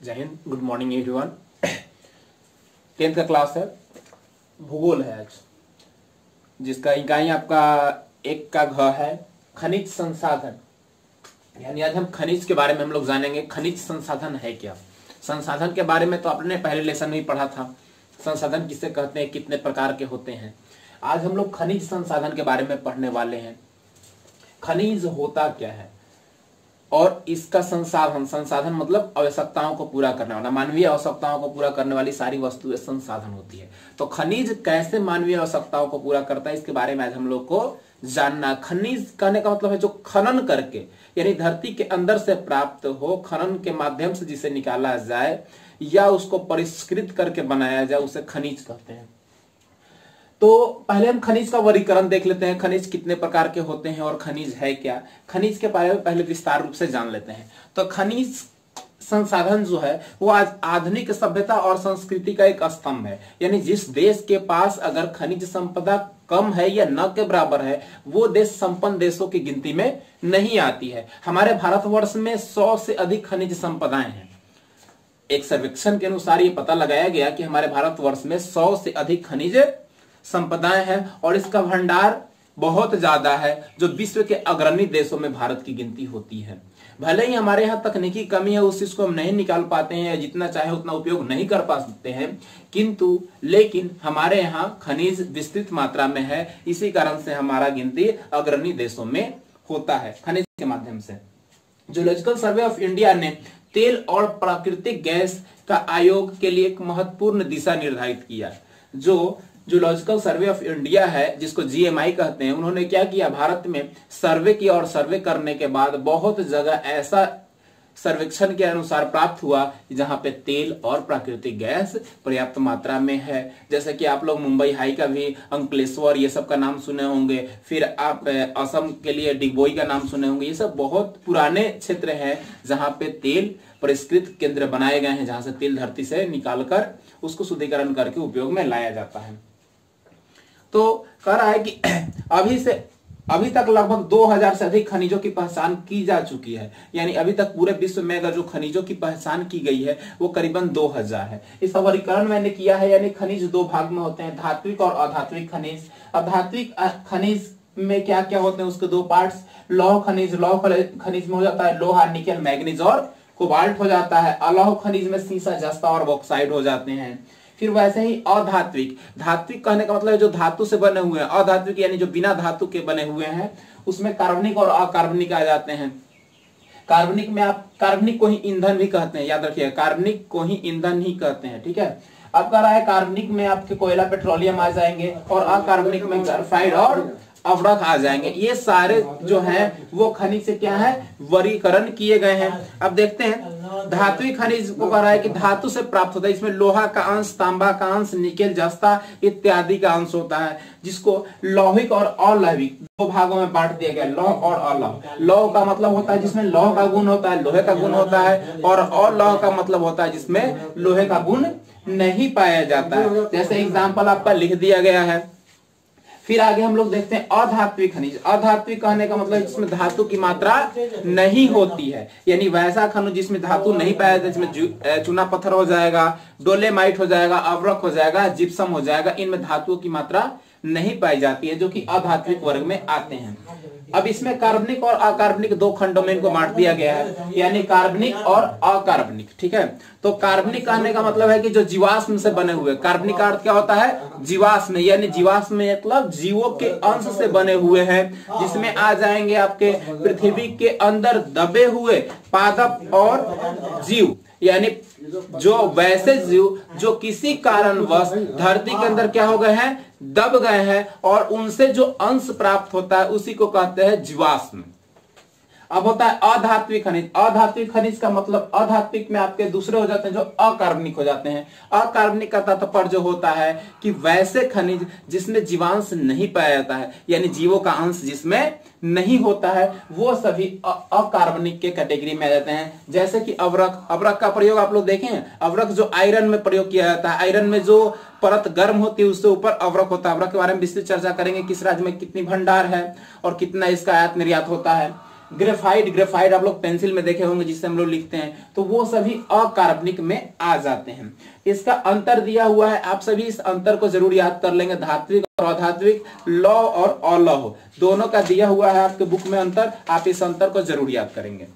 जय Hind, good morning everyone. 10th का class है, भूगोल है आज, जिसका इकाई आपका 1 का घ है खनिज संसाधन। यानी आज हम खनिज के बारे में हम लोग जानेंगे। खनिज संसाधन है क्या? संसाधन के बारे में तो आपने पहले लेसन में ही पढ़ा था, संसाधन किसे कहते हैं, कितने प्रकार के होते हैं। आज हम लोग खनिज संसाधन के बारे में पढ़ने वाले हैं। खनिज होता क्या है और इसका संसाधन मतलब आवश्यकताओं को पूरा करने वाला, मानवीय आवश्यकताओं को पूरा करने वाली सारी वस्तुएं संसाधन होती है। तो खनिज कैसे मानवीय आवश्यकताओं को पूरा करता है, इसके बारे में आज हम लोग को जानना। खनिज कहने का मतलब है जो खनन करके, यानी धरती के अंदर से प्राप्त हो, खनन के माध्यम से जिसे निकाला जाए या उसको परिष्कृत करके बनाया जाए, उसे खनिज कहते हैं। तो पहले हम खनिज का वर्गीकरण देख लेते हैं। खनिज कितने प्रकार के होते हैं और खनिज है क्या, खनिज के बारे में पहले विस्तार रूप से जान लेते हैं। तो खनिज संसाधन जो है वो आज आधुनिक सभ्यता और संस्कृति का एक स्तंभ है। यानी जिस देश के पास अगर खनिज संपदा कम है या न के बराबर है, वो देश संपन्न देशों की गिनती में नहीं आती है। हमारे भारतवर्ष में 100 से अधिक खनिज संपदाएं हैं। एक सर्वेक्षण के अनुसार ये पता लगाया गया कि हमारे भारतवर्ष में 100 से अधिक खनिज संपदाएं हैं और इसका भंडार बहुत ज्यादा है, जो विश्व के अग्रणी देशों में भारत की गिनती होती है। भले ही हमारे यहाँ तकनीकी कमी है, उस चीज को हम नहीं निकाल पाते हैं या जितना चाहे उतना उपयोग नहीं कर पाते हैं, किंतु लेकिन हमारे यहाँ खनिज विस्तृत मात्रा में है। इसी कारण से हमारा गिनती अग्रणी देशों में होता है खनिज के माध्यम से। जियोलॉजिकल सर्वे ऑफ इंडिया ने तेल और प्राकृतिक गैस का आयोग के लिए एक महत्वपूर्ण दिशा निर्धारित किया। जो जियोलॉजिकल सर्वे ऑफ इंडिया है, जिसको जीएमआई कहते हैं, उन्होंने क्या किया, भारत में सर्वे किया और सर्वे करने के बाद बहुत जगह ऐसा सर्वेक्षण के अनुसार प्राप्त हुआ जहां पे तेल और प्राकृतिक गैस पर्याप्त मात्रा में है। जैसे कि आप लोग मुंबई हाई का भी अंकलेश्वर ये सब का नाम सुने होंगे, फिर आप असम के लिए डिगबोई का नाम सुने होंगे। ये सब बहुत पुराने क्षेत्र है जहां पे तेल परिष्कृत केंद्र बनाए गए हैं, जहां से तेल धरती से निकालकर उसको शुद्धिकरण करके उपयोग में लाया जाता है। तो कह रहा है कि अभी तक लगभग 2000 से अधिक खनिजों की पहचान की जा चुकी है। यानी अभी तक पूरे विश्व में अगर जो खनिजों की पहचान की गई है वो करीबन 2000 है। इसका वर्गीकरण मैंने किया है। यानी खनिज 2 भाग में होते हैं, धात्विक और अधात्विक खनिज। अधात्विक खनिज में क्या क्या होते हैं, उसके 2 पार्ट्स। लौह खनिज, लौह खनिज में हो जाता है लोहा, निकेल, मैग्नीज और कोबाल्ट हो जाता है। अलौह खनिज में सीसा, जस्ता और बॉक्साइट हो जाते हैं। फिर वैसे ही अधात्विक, धात्विक कहने का मतलब है जो धातु से बने हुए हैं। अधात्विक यानी जो बिना धातु के बने हुए हैं, उसमें कार्बनिक और अकार्बनिक आ जाते हैं। कार्बनिक में आप कार्बनिक को ही ईंधन भी कहते हैं, याद रखिए, कार्बनिक को ही ईंधन ही कहते हैं। ठीक है, अब कह रहा है कार्बनिक में आपके कोयला, पेट्रोलियम आ जाएंगे और अकार्बनिक में ग्राफाइट और अवरक आ जाएंगे। ये सारे जो हैं वो खनिज से क्या है, वर्गीकरण किए गए हैं। अब देखते हैं धात्विक खनिज को कह रहा है कि धातु से प्राप्त होता है। इसमें लोहा का अंश, तांबा का अंश, निकेल, जस्ता इत्यादि का अंश होता है, जिसको लौहिक और अलौहिक 2 भागों में बांट दिया गया, लौह और अलौह। लौह का मतलब होता है जिसमें लौह का गुण होता है, लोहे का गुण होता है, और अलौह का मतलब होता है जिसमें लोहे का गुण नहीं पाया जाता है। जैसे एग्जाम्पल आपका लिख दिया गया है। फिर आगे हम लोग देखते हैं अधात्विक खनिज। अधात्विक कहने का मतलब जिसमें धातु की मात्रा नहीं होती है, यानी वैसा खनिज जिसमें धातु नहीं पाया जाता, जिसमें चूना पत्थर हो जाएगा, डोलेमाइट हो जाएगा, अवरक हो जाएगा, जिप्सम हो जाएगा, इनमें धातुओं की मात्रा नहीं पाई जाती है, जो कि अधात्विक वर्ग में आते हैं। अब इसमें कार्बनिक और अकार्बनिक 2 खंडों में इनको बांट दिया गया है, यानी कार्बनिक और अकार्बनिक। ठीक है, तो कार्बनिक कहने का मतलब है कि जो जीवाश्म से बने हुए। कार्बनिक का अर्थ क्या होता है, जीवाश्म, यानी जीवाश्म मतलब जीवों के अंश से बने हुए हैं, जिसमें आ जाएंगे आपके पृथ्वी के अंदर दबे हुए पादप और जीव, यानी जो वैसे जीव जो किसी कारणवश धरती के अंदर क्या हो गए हैं, दब गए हैं, और उनसे जो अंश प्राप्त होता है उसी को कहते हैं जीवाश्म। अब होता है अधात्विक खनिज। अधात्विक खनिज का मतलब अधात्विक में आपके दूसरे हो जाते हैं जो अकार्बनिक हो जाते हैं। अकार्बनिक का तात्पर्य जो होता है कि वैसे खनिज जिसमें जीवांश नहीं पाया जाता है, यानी जीवों का अंश जिसमें नहीं होता है, वो सभी अकार्बनिक के कैटेगरी में आ जाते हैं। जैसे कि अवरक, अवरक का प्रयोग आप लोग देखें, अवरक जो आयरन में प्रयोग किया जाता है, आयरन में जो परत गर्म होती है उससे ऊपर अवरक होता है। अवरक के बारे में विस्तृत चर्चा करेंगे, किस राज्य में कितनी भंडार है और कितना इसका आयात निर्यात होता है। ग्रेफाइट, ग्रेफाइट आप लोग पेंसिल में देखे होंगे जिससे हम लोग लिखते हैं, तो वो सभी अकार्बनिक में आ जाते हैं। इसका अंतर दिया हुआ है, आप सभी इस अंतर को जरूर याद कर लेंगे। धात्विक और अधात्विक, लौ और अलौह दोनों का दिया हुआ है आपके बुक में अंतर, आप इस अंतर को जरूर याद करेंगे।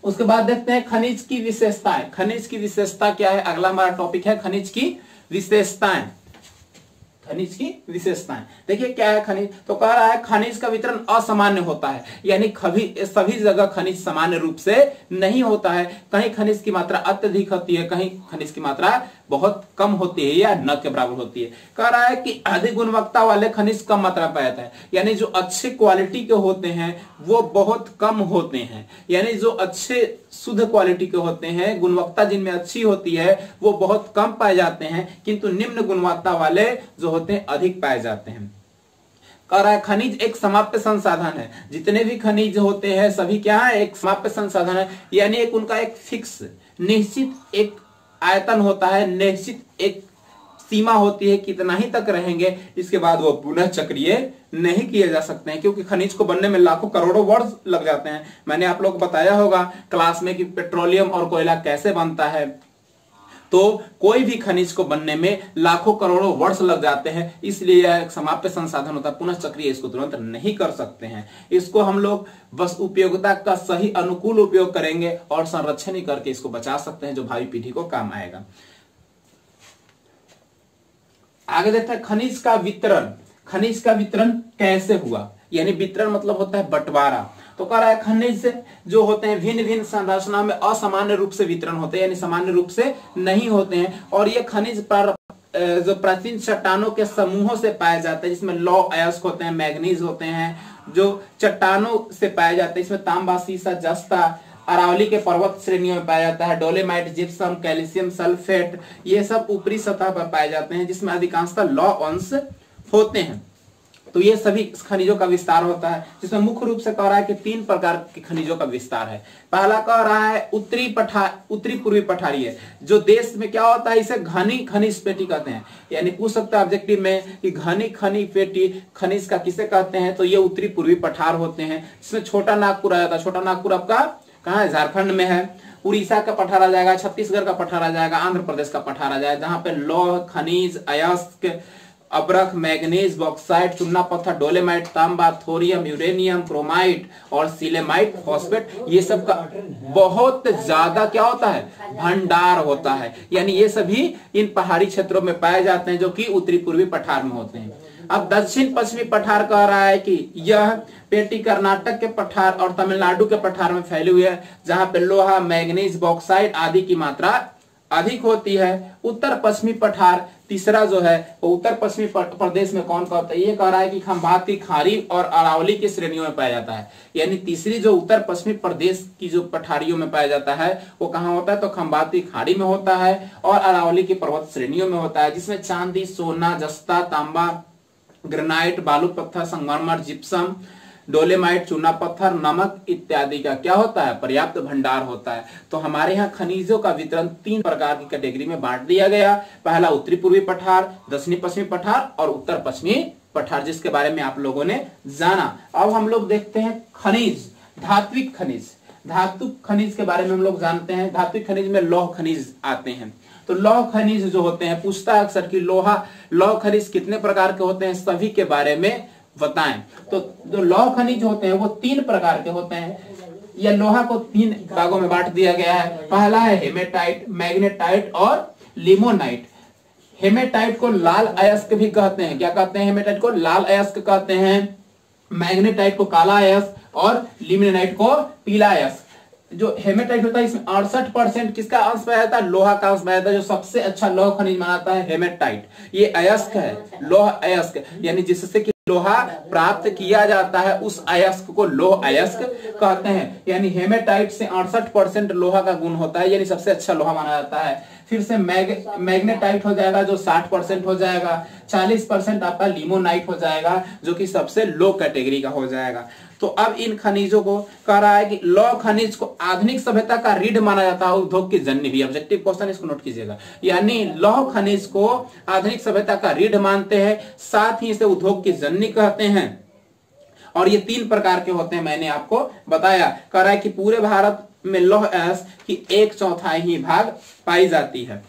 उसके बाद देखते हैं खनिज की विशेषताएं। खनिज की विशेषता क्या है, अगला हमारा टॉपिक है खनिज की विशेषताएं। खनिज की विशेषताएं देखिए क्या है खनिज, तो कह रहा है खनिज का वितरण असामान्य होता है, यानी सभी जगह खनिज सामान्य रूप से नहीं होता है। कहीं खनिज की मात्रा अत्यधिक होती है, कहीं खनिज की मात्रा बहुत कम होती है या न के बराबर होती है। कह रहा है कि अधिक गुणवत्ता वाले खनिज कम मात्रा में पाया जाता है, यानी जो अच्छे क्वालिटी के होते हैं वो बहुत कम होते हैं, यानी जो अच्छे शुद्ध क्वालिटी के होते हैं, गुणवत्ता जिनमें अच्छी होती है वो बहुत कम पाए जाते हैं, किंतु निम्न गुणवत्ता वाले जो होते हैं अधिक पाए जाते हैं। कह रहा है खनिज एक समाप्य संसाधन है, जितने भी खनिज होते हैं सभी क्या है, एक समाप्य संसाधन है, यानी एक उनका एक फिक्स निश्चित एक आयतन होता है, निश्चित एक सीमा होती है, कितना ही तक रहेंगे, इसके बाद वो पुनः चक्रीय नहीं किए जा सकते हैं, क्योंकि खनिज को बनने में लाखों करोड़ों वर्ष लग जाते हैं। मैंने आप लोग को बताया होगा क्लास में कि पेट्रोलियम और कोयला कैसे बनता है, तो कोई भी खनिज को बनने में लाखों करोड़ों वर्ष लग जाते हैं, इसलिए यह एक समाप्य संसाधन होता है, पुनः चक्रीय इसको तुरंत नहीं कर सकते हैं। इसको हम लोग बस उपयोगिता का सही अनुकूल उपयोग करेंगे और संरक्षण ही करके इसको बचा सकते हैं, जो भावी पीढ़ी को काम आएगा। आगे देखते हैं खनिज का वितरण। खनिज का वितरण कैसे हुआ, यानी वितरण मतलब होता है बंटवारा। तो कह रहा है खनिज जो होते हैं भिन्न भिन्न संरचना में असामान्य रूप से वितरण होते हैं, यानी सामान्य रूप से नहीं होते हैं, और ये खनिज जो प्राचीन चट्टानों के समूहों से पाए जाते हैं, जिसमें लौह अयस्क होते हैं, मैग्नीज होते हैं, जो चट्टानों से पाए जाते हैं। इसमें तांबा, सीसा, जस्ता, अरावली के पर्वत श्रेणियों में पाया जाता है, डोलेमाइट, जिप्सम, कैल्शियम सल्फेट, ये सब ऊपरी सतह पर पाए जाते हैं, जिसमें अधिकांशतः लौह अंश होते हैं। तो ये सभी खनिजों का विस्तार होता है, जिसमें मुख्य रूप से कह रहा है कि 3 प्रकार के खनिजों का विस्तार है। पहला कह रहा है उत्तरी पूर्वी पठारीय, जो देश में क्या होता है, इसे घनी खनिज पेटी कहते हैं, यानी पूछ सकता है ऑब्जेक्टिव में कि घनी खनिज पेटी खनिज का किसे कहते हैं, तो ये उत्तरी पूर्वी पठार होते हैं, जिसमें छोटा नागपुर आ जाता है। छोटा नागपुर आपका कहाँ है, झारखंड में है। उड़ीसा का पठार आ जाएगा, छत्तीसगढ़ का पठार आ जाएगा, आंध्र प्रदेश का पठार आ जाएगा, जहां पे लौह खनिज, अयस्क, अब्रक, मैग्नीज, बॉक्साइट, चूना पत्थर, डोलेमाइट, तांबा, थोरियम, यूरेनियम, क्रोमाइट और सिलेमाइट, फॉस्फेट, ये सब का बहुत ज्यादा क्या होता है, भंडार होता है, यानी ये सभी इन पहाड़ी क्षेत्रों में पाए जाते हैं, जो कि उत्तरी पूर्वी पठार में होते हैं। अब दक्षिण पश्चिमी पठार कह रहा है कि यह पेटी कर्नाटक के पठार और तमिलनाडु के पठार में फैली हुई है, जहां पे लोहा, मैग्नीज, बॉक्साइट आदि की मात्रा अधिक होती है। उत्तर पश्चिमी पठार तीसरा जो है वो उत्तर पश्चिमी प्रदेश में कौन सा होता है, ये कह रहा है कि खंभाती, खारी और अरावली की श्रेणियों में पाया जाता है, यानी तीसरी जो उत्तर पश्चिमी प्रदेश की जो पठारियों में पाया जाता है वो कहाँ होता है, तो खंभाती खाड़ी में होता है और अरावली की पर्वत श्रेणियों में होता है, जिसमें चांदी, सोना, जस्ता, तांबा, ग्रेनाइट, बालू पत्थर, संगमरमर, जिप्सम, डोलेमाइट, चूना पत्थर, नमक इत्यादि का क्या होता है, पर्याप्त भंडार होता है। तो हमारे यहाँ खनिजों का वितरण 3 प्रकार की कैटेगरी में बांट दिया गया। पहला उत्तरी पूर्वी पठार, दक्षिणी पश्चिमी पठार और उत्तर पश्चिमी पठार, जिसके बारे में आप लोगों ने जाना। अब हम लोग देखते हैं खनिज, धात्विक खनिज। धातु खनिज के बारे में हम लोग जानते हैं। धात्विक खनिज में लौह खनिज आते हैं। तो लौह खनिज जो होते हैं, पूछता है अक्सर कि लौह खनिज कितने प्रकार के होते हैं, सभी के बारे में बताएं। तो जो लौह खनिज होते हैं वो 3 प्रकार के होते हैं, या लोहा को 3 भागों में बांट दिया गया है। पहला है हेमेटाइट, मैग्नेटाइट और लिमोनाइट। हेमेटाइट को लाल अयस्क भी कहते हैं। क्या कहते हैं, हेमेटाइट को लाल अयस्क कहते हैं, मैग्नेटाइट को काला अयस्क और लिमोनाइट को पीला अयस्क। जो हेमेटाइट होता है इसमें 68% किसका अंश पाया जाता है, लोहा का अंश पाया जाता है। जो सबसे अच्छा लौह खनिज माना है हेमेटाइट, ये अयस्क है, लौह अयस्क, यानी जिससे कि लोहा प्राप्त किया जाता है उस अयस्क को लौह अयस्क कहते हैं। यानी हेमेटाइट से 68% लोहा का गुण होता है, यानी सबसे अच्छा लोहा माना जाता है। फिर से मैग्नेटाइट हो जाएगा जो 60% हो जाएगा। 40% आपका लिमोनाइट हो जाएगा जो कि सबसे लो कैटेगरी का हो जाएगा। तो अब इन खनिजों को कह रहा है कि लौह खनिज को आधुनिक सभ्यता का रीढ़ माना जाता है, उद्योग की जननी भी। ऑब्जेक्टिव क्वेश्चन इसको नोट कीजिएगा, यानी लौह खनिज को आधुनिक सभ्यता का रीढ़ मानते हैं, साथ ही इसे उद्योग की जननी कहते हैं। और ये 3 प्रकार के होते हैं, मैंने आपको बताया। कह रहा है कि पूरे भारत में लौह अयस्क की 1/4 ही भाग पाई जाती है।